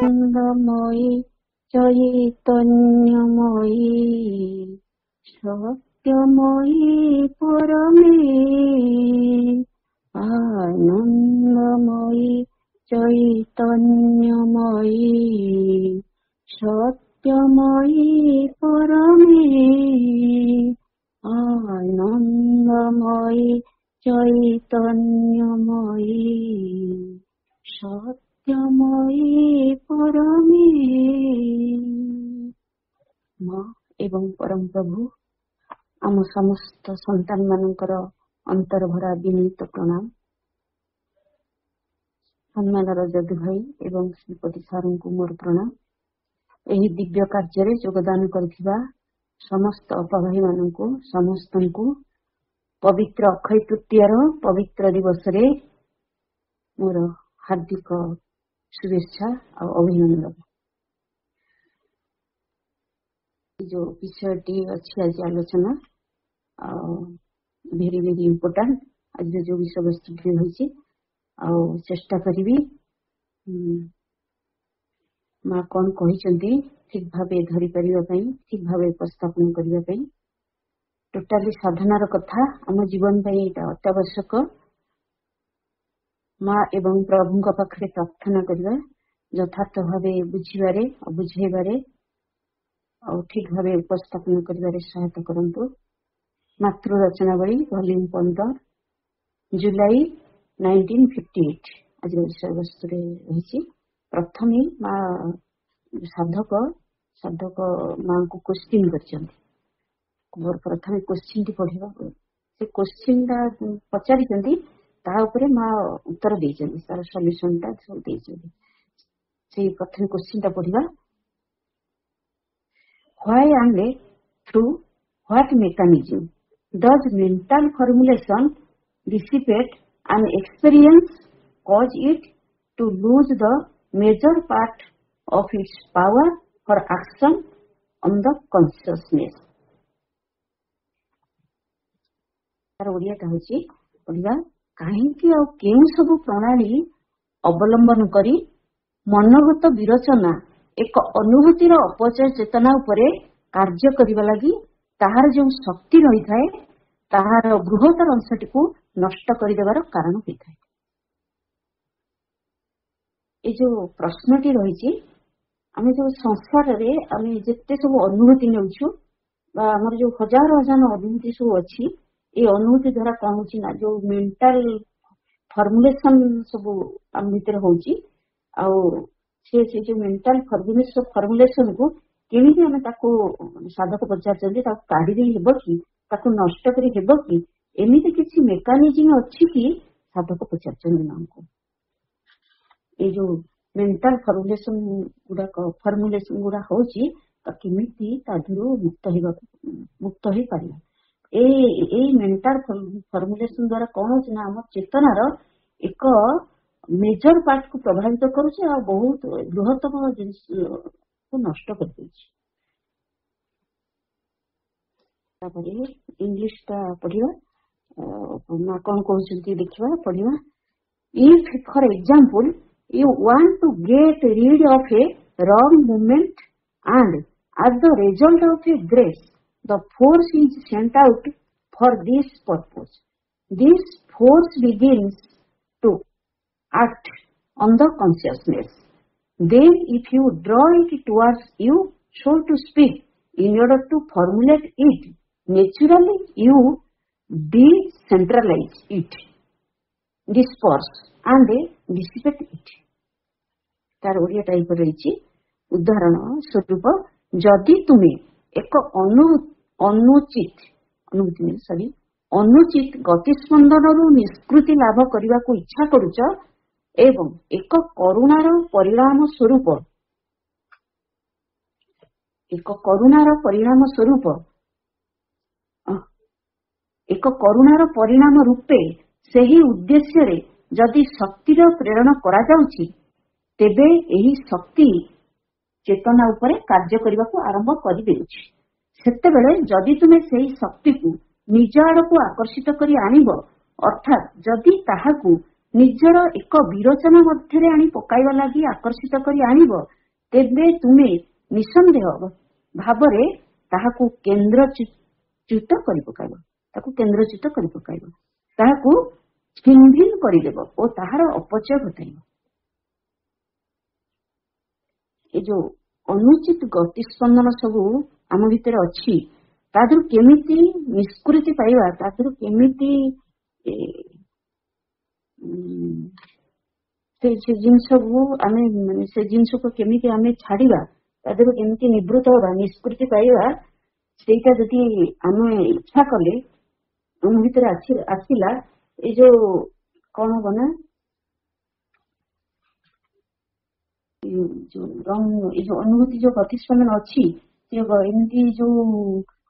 আনন্দময়ী চৈতন্যময়ী সত্যময়ী পরমে আনন্দময়ী চৈতন্যময়ী সত্যময়ী পরমে আনন্দময়ী চৈতন্যময়ী সত্যময়ী পরমে। মা এবং পরম ପ୍ରଭୁ ଆମ ସମସ୍ତ ସନ୍ତାନ ମାନଙ୍କର ଅନ୍ତର ଭରା ବିନୀତ ପ୍ରଣାମ। ସମ୍ମାନର ଯଦୁ ଭାଇ ଏବଂ ଶ୍ରୀପତି ସାରଙ୍କୁ ମୋର ପ୍ରଣାମ। ଏହି ଦିବ୍ୟ କାର୍ଯ୍ୟରେ ଯୋଗଦାନ କରିଥିବା ସମସ୍ତ ଅପଭାଇ ମାନଙ୍କୁ ସମସ୍ତଙ୍କୁ ପବିତ୍ର ଅକ୍ଷୟ ତୃତୀୟାର ପବିତ୍ର ଦିବସରେ ମୋର ହାର୍ଦ୍ଦିକ शुभेच्छा और अभिनंदन। जो विषयटी अच्छी आज आलोचना वेरी वेरी इम्पोर्टाट आज जो विषय वस्तु होती चेष्टा करी माँ कौन कहते ठीक भाव धरी पारे ठीक भाव उपस्थापन करने टोटाली साधनार कथा आम जीवन अत्यावश्यक। माँ एवं प्रभु पाखे प्रार्थना करवा यथार्थ भाव बुझे बुझेबारे और ठीक भाव उपस्थापन कर सहायता करंतु। मातृ रचनावली वॉल्यूम 15 जुलाई 1958 आज विषय वस्तु रही। प्रथम माँ साधक साधक माँ को क्वेश्चन कर प्रथम क्वेश्चन टी पढ़ा से क्वेश्चन पचारि माँ उत्तर तार सल्यूशन प्रथम क्वेश्चन पढ़ा why and through what mechanism does mental formulation dissipate an experience cause it to lose the major part of its power for action on the consciousness. तार ओडिया पढ़ा कहीं केउ सब प्रणाली अवलंबन करी मनोगत विरचना एक अनुभूतिर अपचय चेतना उपरे कार्य करने लगी ताहार जो शक्ति रही थाए ताहार बृहत्तर अंशटी को नष्ट करदेवार कारण होता है। ये जो प्रश्नटी रही आम जो संसार रे आम जिते सब अनुभूति नेउछु बा हमर जो हजार हजार अनुभूति सब अच्छी ये अनुभूति द्वारा कौन होची ना जो मेंटल फॉर्मुलेशन सब आम भीतर होची से जो मेंटल फॉर्मुलेशन को केमिति आम ताको साधक पचारछन्ती ताको काढी दे हेबो कि ताको नष्ट करी हेबो कि एमिति किछि मेकानिज्म अछि कि साधक पचारछन्ती नामको ये जो मेंटल फॉर्मुलेशन गुडा होची त केमिति ताधुरु मुक्त हे पारिबा। ए मेंटल फॉर्मुलेशन द्वारा कौन होची ना हम चेतनार एक मेजर पार्ट को प्रभावित करुचे आ बहुत बृहत्तम जिनिस को नष्ट कर देछि। इंग्लिश टा पढ़िवा ना कौन कहउछन्ती देखिवा पढ़िवा। If for example you want to get rid of a wrong movement and as the result of a grace the force is sent out for this purpose. This force begins to act on the consciousness. Then if you draw it towards you, so to speak, in order to formulate it, naturally you decentralize it, disperse and dissipate it. तार Odia type रही उदाहरण स्वरूप जदि तुम्हें एक अनुचित गतिस्पंदन निष्कृति लाभ करने को इच्छा करुच एवं एक करुणार परिणाम रूपे सही उद्देश्य रे जदि शक्तिर प्रेरण करा जाउछि तेबे एही शक्ति चेतना उपरे कार्य करने को आरंभ कर देउछि। सेतेबेले जदि तुमे सेही शक्ति को निज आड़कू आकर्षित करी आनिब अर्थात जदि ताहाकू निजर एक विरोचना मध्यरे आनी पकाइबा लागि आकर्षित करी आनिब ତେବେ ତୁମେ ନିଃସନ୍ଦେହ ଭାବରେ ତାହାକୁ କେନ୍ଦ୍ରଚ୍ୟୁତ କରି ପକାଇବ, ତାହାକୁ ଛିନ୍ ଭିନ୍ କରିଦେବ ଓ ତାହାର ଅପଚୟ ଘଟାଇବ। ଏ ଯୋଉ ଅନୁଚିତ ଗତିସ୍ପନ୍ଦନ ସବୁ ଆମ ଭିତରେ ଅଛି, ତା ଦେହରୁ କେମିତି ନିଷ୍କୃତି ପାଇବା, ତା ଦେହରୁ କେମିତି ସେ ଜିନିଷକୁ ଆମେ ମାନେ ସେ ଜିନିଷକୁ କେମିତି ଆମେ ଛାଡିବା, ତା ଦେହରୁ କେମିତି ନିବୃତ୍ତ ହେବା, ନିଷ୍କୃତି ପାଇବା, ସେଇଟା ଯଦି ଆମେ ଇଚ୍ଛା କଲେ ଆମ ଭିତରେ ଆସିଲା, ଏଇ ଯୋଉ କଣ ହବ ନା, ଏଇ ଯୋଉ ଅନୁଭୂତି ଯୋଉ ଗତିସ୍ପନ୍ଦନ ଅଛି, ଏମିତି ଯୋଉ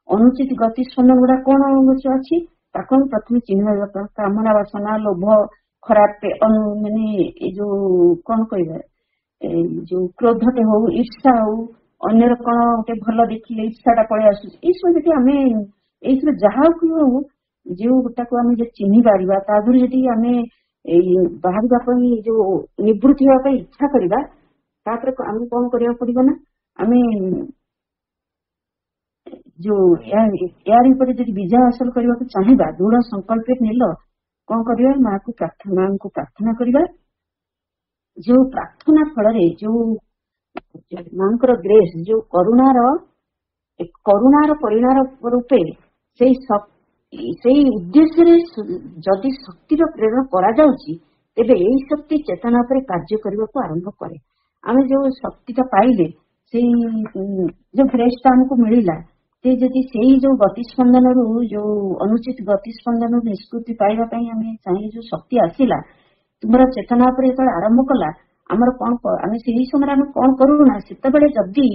ଅନୁଚିତ ଗତିସ୍ପନ୍ଦନ ଗୁଡା କଣ ଅଛି, ତାକୁ ଆମେ ପ୍ରଥମେ ଚିହ୍ନିବା ଦରକାର। କାମନା ବାସନା, ଲୋଭ, ଖରାପ ମାନେ ଏଇ ଯୋଉ କଣ କହିବା, ଏଇ ଯୋଉ କ୍ରୋଧଟେ ହଉ, ଈର୍ଷା ହଉ, ଅନ୍ୟର କଣ ଗୋଟେ ଭଲ ଦେଖିଲେ ଈର୍ଷାଟା ପଳେଇ ଆସୁଛି, ଏଇସବୁ ଯଦି ଆମେ ଏଇଥିରୁ ଯାହାକୁ ହଉ ଯୋଉଟାକୁ ଆମେ ଯଦି ଚିହ୍ନି ପାରିବା, ତା ଦେହରୁ ଯଦି ଆମେ ଏଇ ବାହାରିବା ପାଇଁ ଯୋଉ ନିବୃତ୍ତି ହେବା ପାଇଁ ଇଚ୍ଛା କରିବା, ତାପରେ ଆମେ କଣ କରିବାକୁ ପଡିବ ନା, ଆମେ ଯୋଉ ୟାର ଉପରେ ଯଦି ବିଜୟ ହାସଲ କରିବାକୁ ଚାହିଁବା, ଦୃଢ ସଂକଳ୍ପ ନେଲ, କଣ କରିବା, ମାଙ୍କୁ ପ୍ରାର୍ଥନା କରିବା। ଯୋଉ ପ୍ରାର୍ଥନା ଫଳରେ ଯୋଉ ମାଙ୍କର ଗ୍ରେସ୍, ଯୋଉ କରୁଣାର ପରିଣାମ ରୂପେ ସେଇ ଉଦ୍ଦେଶ୍ୟରେ ଯଦି ଶକ୍ତିର ପ୍ରେରଣ କରାଯାଉଛି, ତେବେ ଏଇ ଶକ୍ତି ଚେତନା ଉପରେ କାର୍ଯ୍ୟ କରିବାକୁ ଆରମ୍ଭ କରେ। ଆମେ ଯୋଉ ଶକ୍ତିଟା ପାଇଲେ, ସେଇ ଯୋଉ ଗ୍ରେସ୍ଟା ଆମକୁ ମିଳିଲା, ସେ ଯଦି ସେଇ ଯୋଉ ଗତିସ୍ପନ୍ଦନରୁ, ଯୋଉ ଅନୁଚିତ ଗତିସ୍ପନ୍ଦନରୁ ନିଷ୍କୃତି ପାଇବା ପାଇଁ ଆମେ ଚାହିଁ ଯୋଉ ଶକ୍ତି ଆସିଲା, ତୁମର ଚେତନା ଉପରେ ଯେତେବେଳେ ଆରମ୍ଭ କଲା, ଆମର କଣ, ଆମେ ସେଇ ସମୟରେ ଆମେ କଣ କରୁନା, ସେତେବେଳେ ଯଦି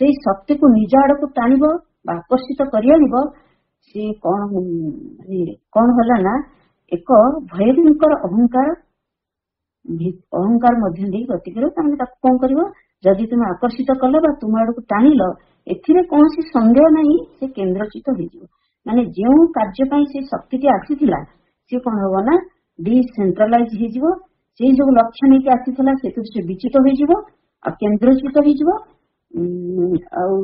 ସେଇ ଶକ୍ତିକୁ ନିଜ ଆଡକୁ ଟାଣିବ ବା ଆକର୍ଷିତ କରି ଆଣିବ, ସେ କଣ ହେଲା ନା, ଏକ ଭୟଙ୍କର ଅହଙ୍କାର ମଧ୍ୟ ଦେଇ ଗତି କରିବ। ତାମାନେ ତାକୁ କଣ କରିବ, ଯଦି ତୁମେ ଆକର୍ଷିତ କଲ ବା ତୁମ ଆଡକୁ ଟାଣିଲ, ଏଥିରେ କୌଣସି ସନ୍ଦେହ ନାହିଁ, ସେ କେନ୍ଦ୍ରଚ୍ୟୁତ ହେଇଯିବ। ମାନେ ଯେଉଁ କାର୍ଯ୍ୟ ପାଇଁ ସେ ଶକ୍ତିଟି ଆସିଥିଲା, ସେ କଣ ହବ ନା, ଡିସେଣ୍ଟ୍ରାଲାଇଜ ହେଇଯିବ। ସେଇ ଯୋଉ ଲକ୍ଷ୍ୟ ନେଇକି ଆସିଥିଲା, ସେଥିରୁ ସେ ବିଚ୍ୟୁତ ହେଇଯିବ ଆଉ କେନ୍ଦ୍ରଚ୍ୟୁତ ହେଇଯିବ। ଆଉ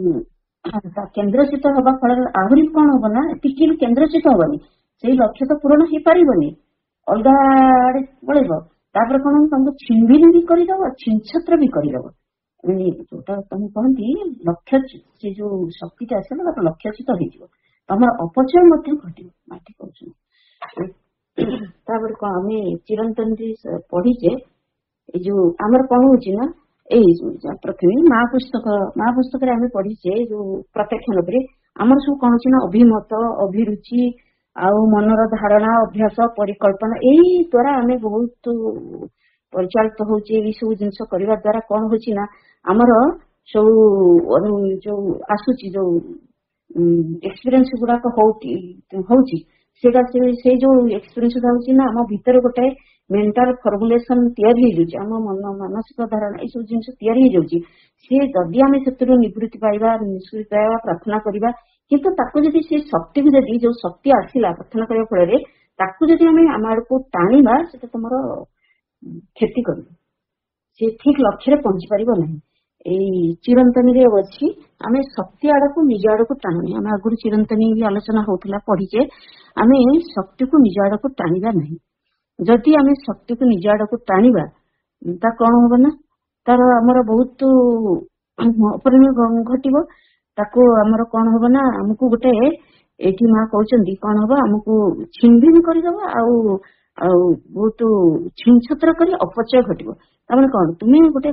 କେନ୍ଦ୍ରଚ୍ୟୁତ ହବା ଫଳରେ ଆହୁରି କଣ ହବ ନା, ଟିକେ ବି କେନ୍ଦ୍ରଚ୍ୟୁତ ହବନି, ସେଇ ଲକ୍ଷ୍ୟ ତ ପୂରଣ ହେଇପାରିବନି, ଅଲଗା ଆଡେ ପଳେଇବ। ତାପରେ କଣ, ତମକୁ ଛିନଭିନ ବି କରିଦବ, ଛିନଛତ୍ର ବି କରିଦବ। ଯୋଉଟା ତମେ କହନ୍ତି ଲକ୍ଷ୍ୟ, ସେ ଯୋଉ ଶକ୍ତିଟା ଆସିଲା, ତାର ଲକ୍ଷ୍ୟଚ୍ୟୁତ ହେଇଯିବ, ତମର ଅପଚୟ ମଧ୍ୟ ଘଟିବ, ମାଟି କହୁଛନ୍ତି। ତାପରେ କଣ, ଆମେ ଚିରନ୍ତନ ପଢିଛେ, ଏଇ ଯୋଉ ଆମର କଣ ହଉଛି ନା, ଏଇ ପ୍ରଥମେ ମା ପୁସ୍ତକରେ ଆମେ ପଢିଛେ, ଯୋଉ ପ୍ରତ୍ୟକ୍ଷଣ ଉପରେ ଆମର ସବୁ କଣ ଅଛି ନା, ଅଭିମତ, ଅଭିରୁଚି, ଆଉ ମନର ଧାରଣା, ଅଭ୍ୟାସ, ପରିକଳ୍ପନା, ଏଇ ଦ୍ଵାରା ଆମେ ବହୁତ ପରିଚାଳିତ ହଉଛି। ଏଇ ସବୁ ଜିନିଷ କରିବା ଦ୍ଵାରା କଣ ହଉଛି ନା, ଆମର ସବୁ ଯୋଉ ଆସୁଛି, ଯୋଉ ଏକ୍ସପିରିଏନ୍ସ ଗୁଡାକ ହଉଛି, ସେଇଟା ସେଇ ଯୋଉ ଏକ୍ସପିରିଏନ୍ସ ହଉଛି ନା, ଆମ ଭିତରେ ଗୋଟେ ମେଣ୍ଟାଲ ଫର୍ମୁଲେସନ ତିଆରି ହେଇଯାଉଛି, ଆମ ମାନସିକ ଧାରଣା, ଏଇ ସବୁ ଜିନିଷ ତିଆରି ହେଇଯାଉଛି। ସିଏ ଯଦି ଆମେ ସେଥିରୁ ନିବୃତ୍ତି ପାଇବା, ନିଷ୍କୃତି ପାଇବା, ପ୍ରାର୍ଥନା କରିବା, କିନ୍ତୁ ତାକୁ ଯଦି ସେ ଶକ୍ତିକୁ, ଯଦି ଯୋଉ ଶକ୍ତି ଆସିଲା ପ୍ରାର୍ଥନା କରିବା ଫଳରେ, ତାକୁ ଯଦି ଆମେ ଆମ ଆଡକୁ ଟାଣିବା, ସେଟା ତମର କ୍ଷତି କରିବ, ସେ ଠିକ ଲକ୍ଷ୍ୟରେ ପହଞ୍ଚି ପାରିବ ନାହିଁ। ଏଇ ଚିରନ୍ତନୀରେ ଅଛି, ଆମେ ଶକ୍ତି ଆଡକୁ ନିଜ ଆଡକୁ ଟାଣୁନି। ଆମେ ଆଗରୁ ଚିରନ୍ତନୀ ବି ଆଲୋଚନା ହଉଥିଲା, ପଢିଛେ, ଆମେ ଶକ୍ତିକୁ ନିଜ ଆଡକୁ ଟାଣିବା ନାହିଁ। ଯଦି ଆମେ ଶକ୍ତିକୁ ନିଜ ଆଡକୁ ଟାଣିବା, ତା କଣ ହବ ନା, ତାର ଆମର ବହୁତ ଅପରିଣାମ ଘଟିବ। ତାକୁ ଆମର କଣ ହବ ନା, ଆମକୁ ଗୋଟେ, ଏଇଠି ମା କହୁଛନ୍ତି କଣ ହବ, ଆମକୁ ଛିନଭିନ କରିଦବ, ଆଉ ବହୁତ ଛିନଛତ୍ର କରି ଅପଚୟ ଘଟିବ। ତାମାନେ କଣ, ତୁମେ ଗୋଟେ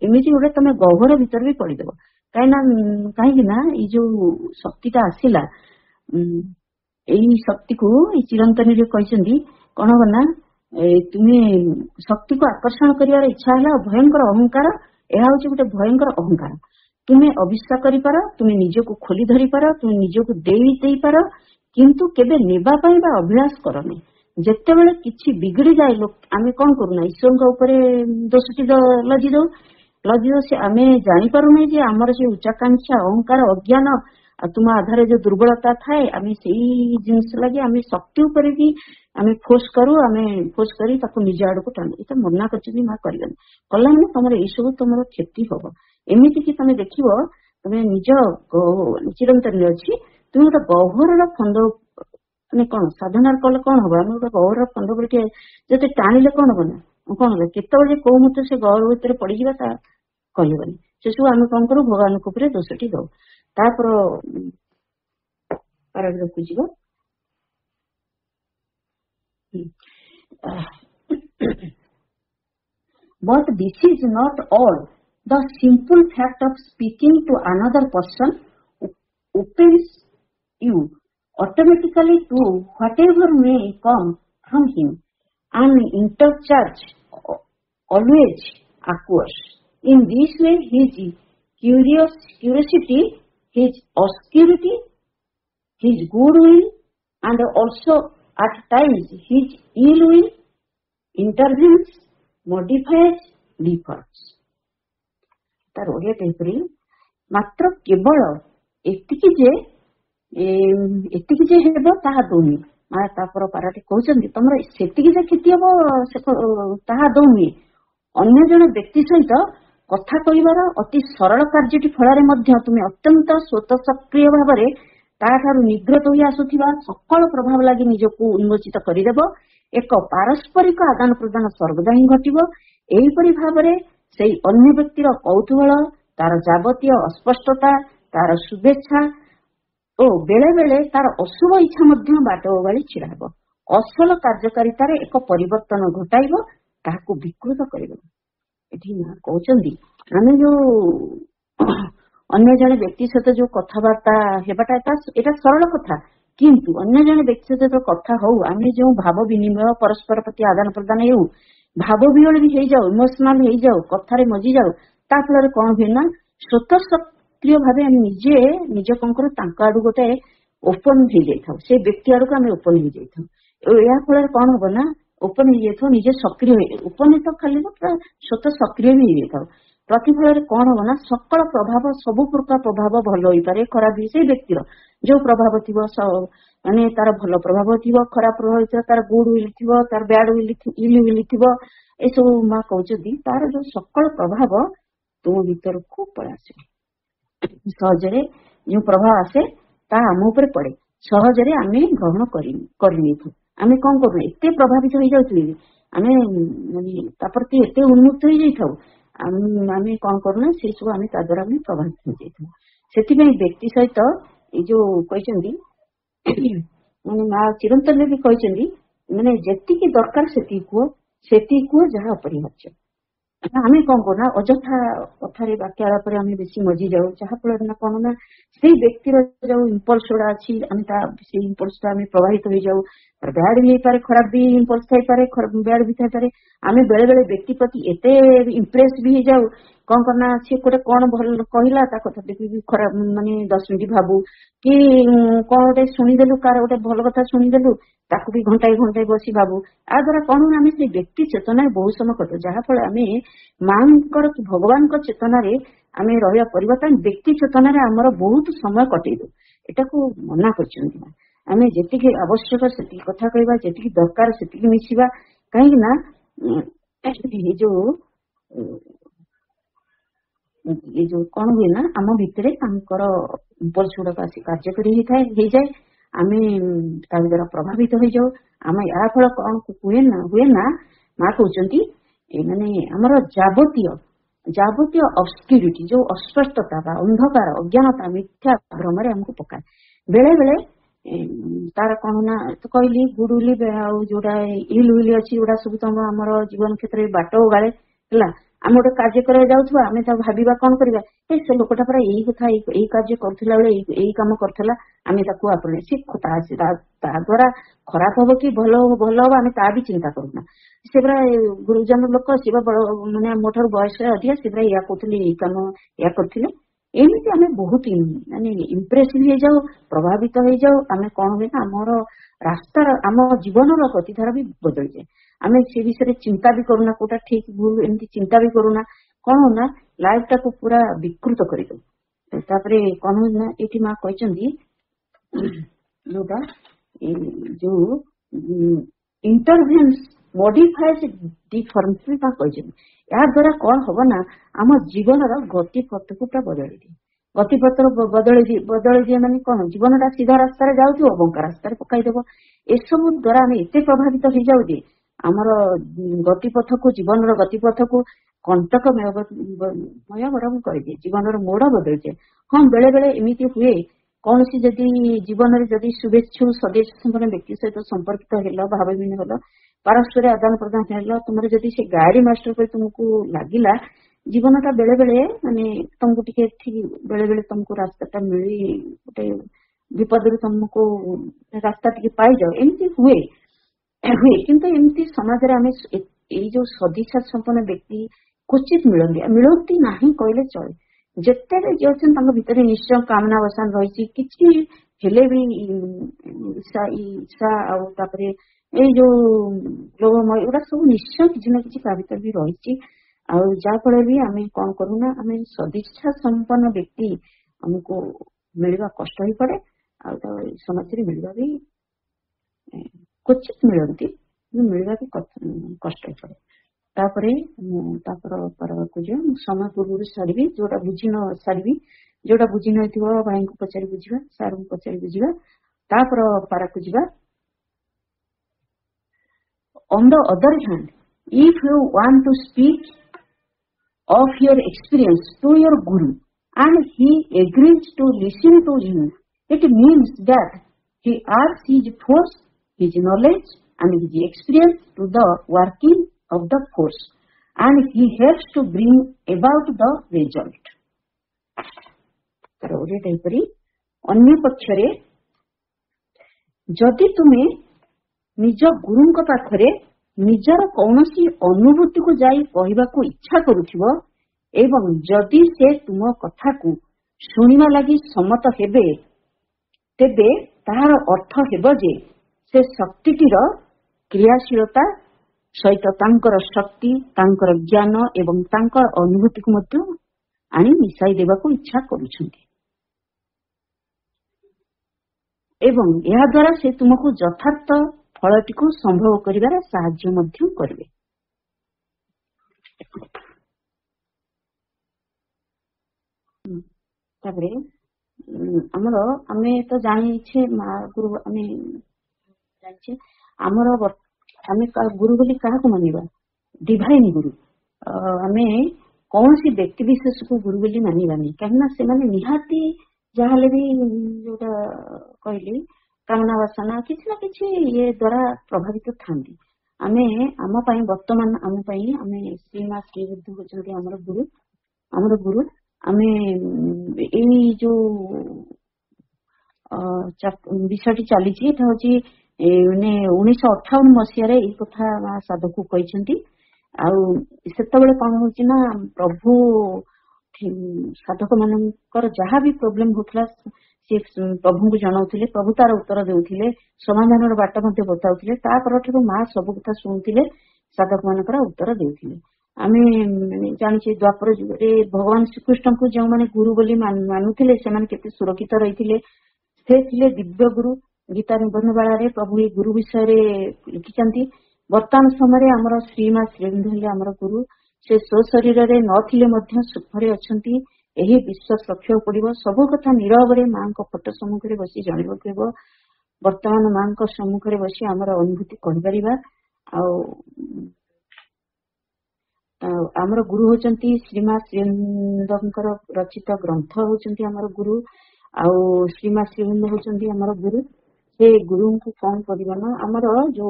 ଏମିତି ଗୋଟେ ତମେ ଗହ୍ୱର ଭିତରେ ବି ପଡିଦବ। କାହିଁକି ନା ଏଇ ଯୋଉ ଶକ୍ତିଟା ଆସିଲା, ଏଇ ଶକ୍ତିକୁ ଏଇ ଚିରନ୍ତନୀରେ କହିଛନ୍ତି କଣ ହବ ନା, ତୁମେ ଶକ୍ତିକୁ ଆକର୍ଷଣ କରିବାର ଇଚ୍ଛା ହେଲା ଭୟଙ୍କର ଅହଙ୍କାର। ଏହା ହଉଛି ଗୋଟେ ଭୟଙ୍କର ଅହଙ୍କାର। ତୁମେ ଆବିଷ୍କାର କରିପାର, ତୁମେ ନିଜକୁ ଖୋଲି ଧରିପାର, ତୁମେ ନିଜକୁ ଦେଇପାର, କିନ୍ତୁ କେବେ ନେବା ପାଇଁ ବା ଅଭିଳାଷ କରନି। ଯେତେବେଳେ କିଛି ବିଗିଡି ଯାଏ, ଆମେ କଣ କରୁନା, ଈଶ୍ୱରଙ୍କ ଉପରେ ଦୋଷଟି ଲଦି ଦଉ। ସେ ଆମେ ଜାଣିପାରୁନାହିଁ ଯେ ଆମର ସେ ଉଚ୍ଚାକାଂକ୍ଷା, ଅହଙ୍କାର, ଅଜ୍ଞାନ ଆଉ ତୁମ ଆଧାରରେ ଯୋଉ ଦୁର୍ବଳତା ଥାଏ, ଆମେ ସେଇ ଜିନିଷ ଲାଗି ଆମେ ଶକ୍ତି ଉପରେ ବି ଆମେ ଫୋର୍ସ କରି ତାକୁ ନିଜ ଆଡକୁ ଟାଣୁ। ଏଟା ମନା କରିଛନ୍ତି, ମା କରିବେନି। କଲା ମାନେ ତମର ଏଇ ସବୁ ତମର କ୍ଷତି ହବ। ଏମିତି କି ତମେ ଦେଖିବ ତମେ ନିଜ ଚିରନ୍ତନରେ ଅଛି ତୁମେ ଗୋଟେ ଗହ୍ୱରର ଫନ୍ଦ ମାନେ କଣ ସାଧନାର କଲେ କଣ ହବ ଆମେ ଗୋଟେ ଗହ୍ୱରର ଫନ୍ଦ ଉପରେ ଟିକେ ଯେତେ ଟାଣିଲେ କଣ ହବ ନା କଣ ହବ କେତେବେଳେ କୋଉ ମତେ ସେ ଗହ୍ୱର ଭିତରେ ପଡିଯିବା ତା କହିହବନି ସେସବୁ ଆମେ କଣ କରୁ ଭଗବାନଙ୍କ ଉପରେ ଦୋଷଟି ଦଉ। ତାପରେ ପାରାଗ୍ରାଫକୁ ଯିବ। But this is not all. The simple fact of speaking to another person opens you automatically to whatever may come from him. An interchange always occurs. In this way, his curiosity, his obscurity, his goodwill, and also at times his ill will intervenes, modifies, differs. ତାର ଓଡିଆ ଟାଇପରି ମାତ୍ର କେବଳ ଏତିକି ଯେ ହେବ ତାହା ଦଉନି ତାପରେ ପାରାଟି କହୁଛନ୍ତି ତମର ସେତିକି ଯେ କ୍ଷତି ହବ ତାହା ଦଉନି ଅନ୍ୟ ଜଣେ ବ୍ୟକ୍ତି ସହିତ କଥା କହିବାର ଅତି ସରଳ କାର୍ଯ୍ୟଟି ଫଳରେ ମଧ୍ୟ ତୁମେ ଅତ୍ୟନ୍ତ ସ୍ୱତଃ ସକ୍ରିୟ ଭାବରେ ତାଠାରୁ ନିଗ୍ରତ ହୋଇ ଆସୁଥିବା ସକଳ ପ୍ରଭାବ ଲାଗି ନିଜକୁ ଉନ୍ମୋଚିତ କରିଦେବ। ଏକ ପାରସ୍ପରିକ ଆଦାନ ପ୍ରଦାନ ସର୍ବଦା ହିଁ ଘଟିବ। ଏହିପରି ଭାବରେ ସେଇ ଅନ୍ୟ ବ୍ୟକ୍ତିର କୌତୂହଳ ତାର ଯାବତୀୟ ଅସ୍ପଷ୍ଟତା ତାର ଶୁଭେଚ୍ଛା ଓ ବେଳେ ବେଳେ ତାର ଅଶୁଭ ଇଚ୍ଛା ମଧ୍ୟ ବାଟ ଓଗାଳି ଛିଡା ହେବ। ଅସଲ କାର୍ଯ୍ୟକାରିତାରେ ଏକ ପରିବର୍ତ୍ତନ ଘଟାଇବ ତାହାକୁ ବିକୃତ କରିବ। ଏଠି କହୁଛନ୍ତି ଆମେ ଯୋଉ ଅନ୍ୟ ଜଣେ ବ୍ୟକ୍ତି ସହିତ ଯୋଉ କଥାବାର୍ତ୍ତା ହେବାଟା ଏଟା ସରଳ କଥା କିନ୍ତୁ ଅନ୍ୟ ଜଣେ ବ୍ୟକ୍ତି ସହିତ କଥା ହଉ ଆମେ ଯୋଉ ଭାବ ବିନିମୟ ପରସ୍ପର ପ୍ରତି ଆଦାନ ପ୍ରଦାନ ହେଉ ଭାବ ବିହଳ ବି ହେଇଯାଉ ଇମୋସନାଲ ହେଇଯାଉ କଥାରେ ମଜି ଯାଉ ତା ଫଳରେ କଣ ହୁଏ ନା ସ୍ୱତଃ ସକ୍ରିୟ ଭାବେ ଆମେ ନିଜେ ନିଜ କଣ କରୁ ତାଙ୍କ ଆଡୁ ଗୋଟେ ଓପନ ହେଇଯାଇଥାଉ ସେ ବ୍ୟକ୍ତି ଆଡକୁ ଆମେ ଓପନ ହେଇଯାଇଥାଉ। ଏହା ଫଳରେ କଣ ହବ ନା ଓପନ ହେଇଯାଇଥାଉ ନିଜେ ସକ୍ରିୟ ଓପନ ହେଇଥାଉ ଖାଲି ପୁରା ସ୍ୱତଃ ସକ୍ରିୟ ବି ହେଇଯାଇଥାଉ। ପ୍ରତିଫଳରେ କଣ ହବ ନା ସକଳ ପ୍ରଭାବ ସବୁ ପ୍ରକାର ପ୍ରଭାବ ଭଲ ହେଇପାରେ ଖରାପ ବି ସେଇ ବ୍ୟକ୍ତିର ଯୋଉ ପ୍ରଭାବ ଥିବ ମାନେ ତାର ଭଲ ପ୍ରଭାବ ଥିବ ଖରାପ ପ୍ରଭାବ ଥିବ ତାର ଗୁଡ ୱିଲ୍ ଥିବ ତାର ବ୍ୟାଡ ଇଲ୍ ୱିଲ୍ ଥିବ ଏସବୁ ମା କହୁଛନ୍ତି ତାର ଯୋଉ ସକଳ ପ୍ରଭାବ ତୁମ ଭିତରକୁ ପଳେଇ ଆସିବ। ସହଜରେ ଯୋଉ ପ୍ରଭାବ ଆସେ ତାହା ଆମ ଉପରେ ପଡେ ସହଜରେ ଆମେ ଗ୍ରହଣ କରିନେଇଥାଉ। ଆମେ କଣ କରୁନା ଏତେ ପ୍ରଭାବିତ ହେଇଯାଉଛୁ ଆମେ ତା ପ୍ରତି ଏତେ ଉନ୍ମୁକ୍ତ ହେଇଯାଇଥାଉ ଆମେ କଣ କରୁନା ସେ ସବୁ ଆମେ ତା ଦ୍ୱାରା ଆମେ ପ୍ରଭାବିତ ହେଇଯାଇଥାଉ। ସେଥିପାଇଁ ବ୍ୟକ୍ତି ସହିତ ଏଇ ଯୋଉ କହିଛନ୍ତି ମାନେ ମା ଚିରନ୍ତନରେ ବି କହିଛନ୍ତି ମାନେ ଯେତିକି ଦରକାର ସେତିକି କୁହ ଯାହା ଅପରିହାର୍ଯ୍ୟ। ଆମେ କଣ କରୁନା ଅଯଥା କଥାରେ ବାକ୍ୟ ପରେ ଆମେ ବେଶୀ ମଜି ଯାଉ ଯାହା ଫଳରେ ନା କଣ ନା ସେଇ ବ୍ୟକ୍ତିର ଯୋଉ ଇମ୍ପଲ୍ସ ଗୁଡା ଅଛି ଆମେ ସେଇ ଇମ୍ପଲ୍ସ ଟା ଆମେ ପ୍ରଭାବିତ ହେଇଯାଉ। ବ୍ୟାଡ ବି ହେଇପାରେ ଖରାପ ବି ଇମ୍ପଲ୍ସ ଥାଇପାରେ ବ୍ୟାଡ ବି ଥାଇପାରେ ଆମେ ବେଳେ ବେଳେ ବ୍ୟକ୍ତି ପ୍ରତି ଏତେ ଇମ୍ପ୍ରେସ ବି ହେଇଯାଉ କଣ କରନା ସେ ଗୋଟେ କଣ ଭଲ କହିଲା ତା କଥା ଦେଖିକି ଖରାପ ମାନେ 10 ମିନିଟ୍ ଭାବୁ କି କଣ ଗୋଟେ ଶୁଣିଦେଲୁ କାର ଗୋଟେ ଭଲ କଥା ଶୁଣିଦେଲୁ ତାକୁ ବି ଘଣ୍ଟାଏ ବସି ଭାବୁ ଆ ଦ୍ୱାରା କଣ ଆମେ ସେଇ ବ୍ୟକ୍ତି ଚେତନାରେ ବହୁତ ସମୟ କଟୁ ଯାହା ଫଳରେ ଆମେ ମାଙ୍କର କି ଭଗବାନଙ୍କ ଚେତନାରେ ଆମେ ରହିବା ପରିବର୍ତ୍ତନ ବ୍ୟକ୍ତି ଚେତନାରେ ଆମର ବହୁତ ସମୟ କଟେଇ ଦଉ। ଏଟାକୁ ମନା କରିଛନ୍ତି ଆମେ ଯେତିକି ଆବଶ୍ୟକ ସେତିକି କଥା କହିବା ଯେତିକି ଦରକାର ସେତିକି ମିଶିବା କାହିଁକି ନା ଏଇ ଯୋଉ କଣ ହୁଏ ନା ଆମ ଭିତରେ ତାଙ୍କର ଇମ୍ପଲ୍ସ ଗୁଡାକ ଆସି କାର୍ଯ୍ୟକାରୀ ହେଇଯାଏ ଆମେ ତା ଦ୍ୱାରା ପ୍ରଭାବିତ ହେଇଯାଉ। ଆମେ ଏହା ଫଳ କଣ ହୁଏ ନା ମା କହୁଛନ୍ତି ମାନେ ଆମର ଯାବତୀୟ ଅବସ୍କ୍ୟୁରିଟି ଯୋଉ ଅସ୍ପଷ୍ଟତା ବା ଅନ୍ଧକାର ଅଜ୍ଞାନତା ମିଥ୍ୟା ଭ୍ରମରେ ଆମକୁ ପକାଏ। ବେଳେ ବେଳେ ତାର କଣ ନା କହିଲି ଗୁଡ ୱିଲ୍ ଆଉ ଯୋଉଟା ଇଲ୍ ୱିଲ୍ ଅଛି ଯୋଉଟା ସବୁ ତମ ଆମର ଜୀବନ କ୍ଷେତ୍ରରେ ବାଟ ଓଗାଳେ ହେଲା ଆମେ ଗୋଟେ କାର୍ଯ୍ୟ କରିବାକୁ ଯାଉଥିବା ଆମେ ତାକୁ ଭାବିବା କଣ କରିବା ସେ ଲୋକଟା ପୁରା ଏଇ କଥା ଏଇ କାର୍ଯ୍ୟ କରୁଥିଲା ବେଳେ ଏଇ କାମ କରୁଥିଲା ଆମେ ତାକୁ ଆପଣେ ସେ ତା ଦ୍ୱାରା ଖରାପ ହବ କି ଭଲ ହବ ଆମେ ତା ବି ଚିନ୍ତା କରୁନା ସେ ପୁରା ଗୁରୁଜନ ଲୋକ ସେ ମାନେ ମୋ ଠାରୁ ବୟସରେ ଅଧିକା ସେ ପୁରା ଏଇଆ କହୁଥିଲେ ଏଇ କାମ ଏଇଆ କରୁଥିଲେ ଏମିତି ଆମେ ବହୁତ ମାନେ ଇମ୍ପ୍ରେସିଭ ହେଇଯାଉ ପ୍ରଭାବିତ ହେଇଯାଉ। ଆମେ କଣ ହୁଏ ନା ଆମର ରାସ୍ତାର ଆମ ଜୀବନର ଗତିଧାରା ବି ବଦଳିଯାଏ। ଆମେ ସେ ବିଷୟରେ ଚିନ୍ତା ବି କରୁନା କୋଉଟା ଠିକ ଭୁଲ ଏମିତି ଚିନ୍ତା ବି କରୁନା କଣ ନା ଲାଇଫ ଟାକୁ ପୁରା ବିକୃତ କରିଦଉ। ତାପରେ କଣ ନା ଏଇଠି ମା କହିଛନ୍ତି ଯୋଉଟା ଯୋଉ ଇଣ୍ଟରଭେନ୍ସ modifies deformity ता କହିଛନ୍ତି। ଏହା ଦ୍ୱାରା କଣ ହବ ନା ଆମ ଜୀବନର ଗତିପଥକୁ ପୁରା ବଦଳେଇ ଦିଏ। ଗତିପଥ ବଦଳେଇ ଦିଏ ମାନେ କଣ ଜୀବନଟା ସିଧା ରାସ୍ତାରେ ଯାଉଥିବ ବଙ୍କା ରାସ୍ତାରେ ପକାଇଦବ। ଏସବୁ ଦ୍ୱାରା ଆମେ ଏତେ ପ୍ରଭାବିତ ହେଇଯାଉ ଯେ ଆମର ଗତିପଥକୁ ଜୀବନର ଗତିପଥକୁ କଣ୍ଟକମୟ କରିଦିଏ, ଜୀବନର ମୋଡ ବଦଳିଯାଏ। ହଁ ବେଳେ ବେଳେ ଏମିତି ହୁଏ କୌଣସି ଯଦି ଜୀବନରେ ଯଦି ଶୁଭେଚ୍ଛୁ ସ୍ୱଦେଶ ସମ୍ପନ୍ନ ବ୍ୟକ୍ତି ସହିତ ସମ୍ପର୍କିତ ହେଲ, ଭାବ ବିନିମୟ ହେଲ, ପାରସ୍ପରିକ ଆଦାନ ପ୍ରଦାନ ହେଲ, ତୁମର ଯଦି ସେ ଗାଡି ମାଷ୍ଟର କରି ତୁମକୁ ଲାଗିଲା, ଜୀବନଟା ବେଳେ ବେଳେ ମାନେ ତମକୁ ଟିକେ ଠିକ ବେଳେ ବେଳେ ତମକୁ ରାସ୍ତାଟା ମିଳି ଗୋଟେ ବିପଦରୁ ତମକୁ ରାସ୍ତା ଟିକେ ପାଇଯାଉ, ଏମିତି ହୁଏ। କିନ୍ତୁ ଏମିତି ସମାଜରେ ଆମେ ଏଇ ଯୋଉ ସଦିଚ୍ଛା ସମ୍ପନ୍ନ ବ୍ୟକ୍ତି କ୍ୱଚିତ ମିଳନ୍ତି ନାହିଁ କହିଲେ ଚଳେ। ଯେତେବେଳେ ଯିଏ ଅଛନ୍ତି ତାଙ୍କ ଭିତରେ ନିଶ୍ଚୟ କାମନା ବାସନା ରହିଛି, କିଛି ହେଲେ ବି ଇଚ୍ଛା ଆଉ ତାପରେ ଏଇ ଯୋଉ ଲୋଭମୟ ଏଗୁଡା ସବୁ ନିଶ୍ଚୟ କିଛି ନା କିଛି ତା ଭିତରେ ବି ରହିଛି। ଆଉ ଯାହା ଫଳରେ ବି ଆମେ କଣ କରୁନା ଆମେ ସଦିଚ୍ଛା ସମ୍ପନ୍ନ ବ୍ୟକ୍ତି ଆମକୁ ମିଳିବା କଷ୍ଟ ହେଇପଡେ। ଆଉ ସମାଜରେ ମିଳିବା ବି କ୍ୱଚିତ ମିଳନ୍ତି, ମିଳିବା ବି କଷ୍ଟ ହେଇପଡେ। ତାପରେ ପରକୁ ଯିବା, ମୁଁ ସମୟ ପୂର୍ବରୁ ସାରିବି, ଯୋଉଟା ବୁଝି ନ ସାରିବି, ଯୋଉଟା ବୁଝି ନଥିବ ଭାଇଙ୍କୁ ପଚାରି ବୁଝିବା, ସାର୍ଙ୍କୁ ପଚାରି ବୁଝିବା। ତାପରେ ପାରାକୁ ଯିବା। On the other hand, if you want to speak of your experience to your guru and he agrees to listen to you, it means that he adds his force, his knowledge and his experience to the working of the force and he helps to bring about the result. अन्य पक्षरे जदि तुमे निज गुरुंक पाखरे निजर कौनसी अनुभूति को जाई कहबाकू इच्छा करुथिबो एवं जदि से तुम कथा को शुणिबा लागि सम्मत हेबे, तेबे तार अर्थ हेबो जे से शक्तिटीर क्रियाशीलता सहित तांकर शक्ति, तांकर ज्ञान एवं तांकर अनुभूति को मध्य आनी मिसाई देबाकू इच्छा करुछंती एवं यह द्वारा से तुमको यथार्थ फलटी को संभव करिवार साहाय्य मध्य करिवे। तापरे हमर आमे तो जानिछे मा गुरु आमे जानिछे हमर आमे गुरु बोली काहा को मानिबा डिवाइन गुरु। आमे कौन सी व्यक्ति विशेष को गुरु बोली मानिबानी, काहेना से माने निहाती जहाले भी जोटा कहली कामना वासना किसी ना किसी ये द्वारा प्रभावित थांती। आमे आम पई वर्तमान आम पई आमे श्रीमा श्रीबुद्ध होचंती हमर गुरु। आमे एई जो विषयटी चली होची ने 1958 मसीह रे ई कथा साधक कहते। आतेबले कौन हो प्रभु साधक मानकर जहाँ भी प्रोब्लेम होता सी प्रभु को जनाऊे, प्रभु तार उत्तर देउथिले, समाधान बाट बताउथिले। तापर माँ सब कथा शुणुले, साधक मानकर उत्तर देउथिले। आमे जानिछे द्वापर जुगे भगवान श्रीकृष्ण को जो माने गुरु बोली मानुथिले से माने केते सुरक्षित रहिथिले। से थिले दिव्य गुरु। गीता निबंधमाला रे प्रभु ये गुरु विषय रे लिखिचंती। वर्तमान समय आमर श्रीमा श्रीबुद्ध हेले आमर गुरु। से स्व शरीर रे नथिले मध्य सुखरे अछंती। एही विश्वास रखियो पड़िबो। सब कथा नीरव रे मां को फोटो सम्मुख रे बसी जानिबो केबो। वर्तमान मां को सम्मुख रे बसी आमर अनुभूति कहि परिबा। आमर गुरु होचंती श्रीमा श्रीबुद्धंकर रचित ग्रंथ होचंती आमर गुरु। आउ श्रीमा श्रीबुद्ध होचंती आमर गुरु। से गुरु को कौन करबा ना आमर जो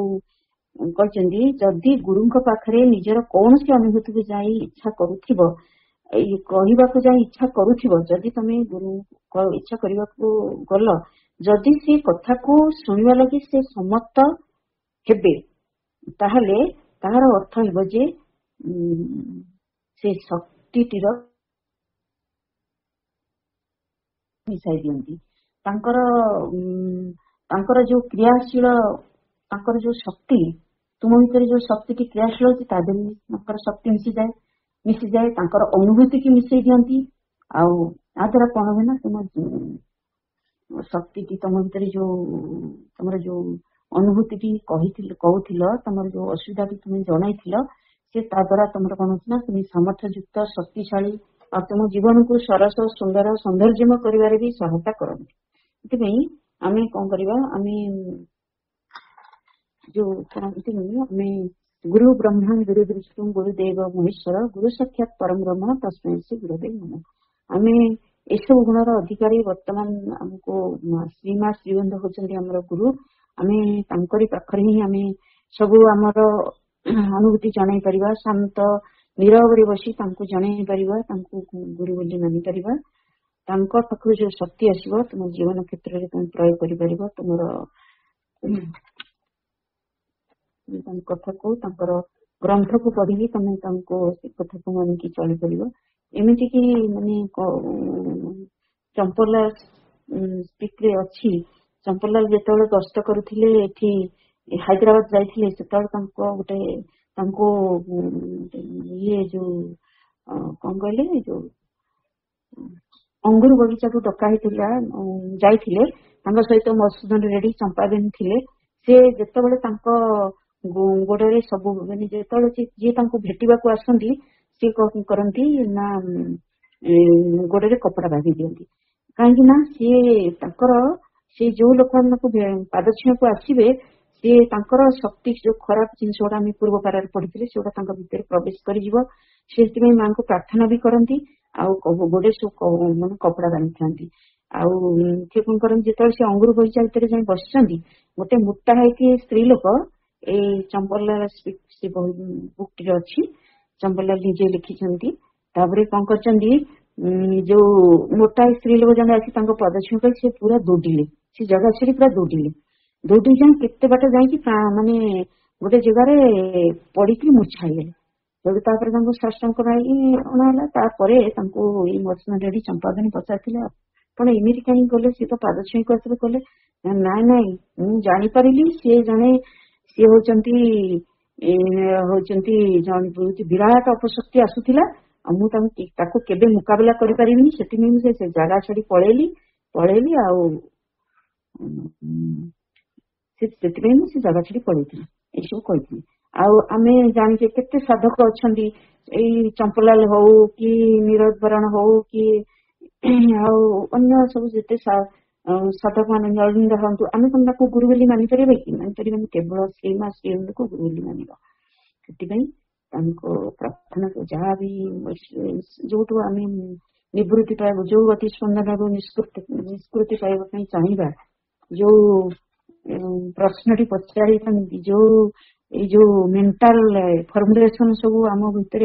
कहते जदि गुरु पाखरे निजर कौन सी अनुभूति को जाई इच्छा करुथिबो, कहबाकू जाई इच्छा करुथिबो, जदि तमे गुरु इच्छा करबा को गल, जदि से कथा को सुनिबा लागि से सम्मत हेबे, ताहले तार अर्थ हेबो जे से शक्तिटीर मिसाई दियंती। तांकर जो क्रियाशील तांकर जो शक्ति तुम भीतर जो शक्ति की क्रियाशील होती शक्ति मिसी जाए तांकर अनुभूति की मिसई दियंती। द्वारा कौन हुए ना तुम शक्ति की तुम भीतर जो तुम जो अनुभूति भी कहूथिल तमर जो असुविधा भी तुम जनईथिल से द्वारा तुम कौन होना तुम सामर्थ्ययुक्त शक्तिशाली और तुम जीवन को सरस सुंदर सौंदर्यमय कर भी सहायता करते आम कौन करवा आम जो आम गुरु ब्रह्मा गुरु विष्णु गुरुदेव महेश्वर गुरु साक्षात परम ब्रह्म तस्मै श्री गुरुदेव नमः आम एसबू गुणर अधिकारी वर्तमान आमको श्रीमा श्रीबंध होचंदी हमर गुरु आमे तांकरी पाखरे ही आमे सब आमर अनुभूति जणाई परिबा शांत नीरव रे बसी तांको जणाई परिबा तांको गुरु बोली मानि परिबा तांको पाखरु जो शक्ति आसीबो तुम जीवन क्षेत्र रे तुम प्रयोग करि परिबो तुमर कथा को तांकर ग्रंथ को पढ़ी तुम तांको से कथा को मानि की चली परिबो एमिति की माने चंपला स्पीक रे अछि चंपलाल जेतବେଳେ गस्त करुथिले एठी हैदराबाद जाइथिले सेतବେଳେ तांको गोटे तांको ये जो कोन कहले जो अंगूर बगीचा को डका हिथिला जाइथिले तांको सहित मधुसूदन रेड्डी चंपाबेन थिले से जेतବେଳେ तांको गोडरे सब माने जेतବେଳେ जे तांको भेटिबा को आसंती से करती ना गोड़े कपड़ा बांधि दिखती कहीं ना सी जो लोक पादछुआ को आसवे सी शक्ति जो खराब जिन पूर्व पार पढ़ी से भीतर प्रवेश कर माँ को प्रार्थना भी करती गोड़े सब मान कपड़ा बांधि था कौन करती जो से अंगूर बगीचा भितर जाए बस गोटे मोटा है स्त्री लोक ये चंपलाल से बुक टी अच्छी चंपलाल निजे लिखिं कौन कर जो मोटा स्त्री लोग जन आसी पदछुआ कर सी पूरा दौड़िले से जगह छाड़ी पूरा दौड़ी जाए केते बाट जा माने गोटे जगार पड़ी मुछाईले जो साष्टांग अणाला मधुसूदन रेड्डी चंपाबेन पचार आप एमती कहीं गले सी तो पादछुई को आस कले ना ना मुझे जानीपारि सी जड़े सी होचंती विराट अपशक्ति आसुला मुझे केबे मुकाबला करि परिबिनी से जगह छाड़ी पळेली से जगह छाड़ी पळेथि एसब कही आमे जानिचे केते साधक अछंती चंपलाल हो कि नीरज बरण हो कि अन्य सब जिते साधक मान अरविंद हूँ आम तुम गुरु बोली मानि पारे कि मानि पारे केवल श्रीमा श्रीअरविंद को गुरु बोली मानवा से प्रार्थना जहाँ भी जो आम निवृत्ति पाइब जो गति स्पंदन निष्कृति पाइबा चाहिए जो प्रश्न पचारि जो मेंटाल फर्मुलेशन सब आम भितर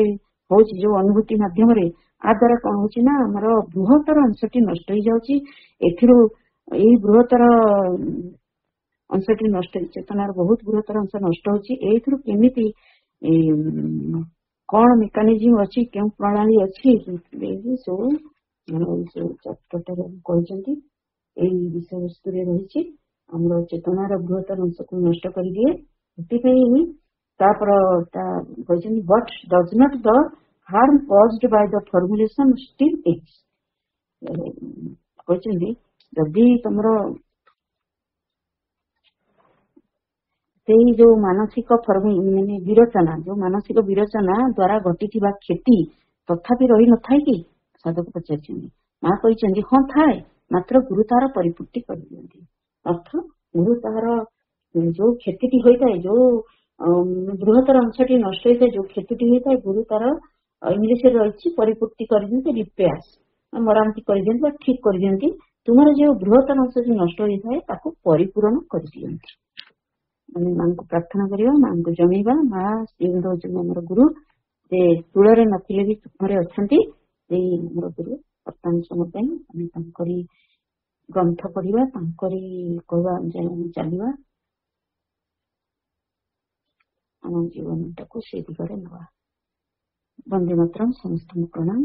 हो जो अनुभूति माध्यम आ द्वारा कौन होना आमर बृहत्तर अंशटी नष्ट हो जाए बृहत्तर अंशटी नष्ट चेतनार बहुत बृहत्तर अंश नष्ट होमती कौन मेकानिजम अच्छी क्यों प्रणाली अच्छी सब चैप्टर कहते विषय वस्तु रही आम चेतनार बृहत्तर अंश को नष्ट कर दिए but does not the harm caused by the formulation still कहते जदि तुम जो मानसिक माने विरचना जो मानसिक विरचना द्वारा घटी क्षति तथापि रही न था कि साधक पचार माँ कही हाँ थाए मात्र गुरु तार परिपूर्ति कर दिखती अर्थ गुरु तार जो क्षति होता है जो बृहत्तर अंशटी नष्ट होता है जो क्षति होता है गुरु तार इंग्लीश रही परिपूर्ति कर रिपेयर मरामती कर दिखती ठीक कर दिखती तुम्हारे जो बृहत्तर अंश जो नष्ट होता है ताको परिपूर्ण कर दिखती माने माँ को प्रार्थना करवा माँ को जमेवा माँ श्रीबंध होमर गुरु से तूल नथिले भी सुखरे अच्छा गुरु वर्तमान समय ग्रंथ पढ़ा कहवा चलवा आम जीवन टाक से दिगरे नवा। वंदे मातरम। समस्त प्रणाम।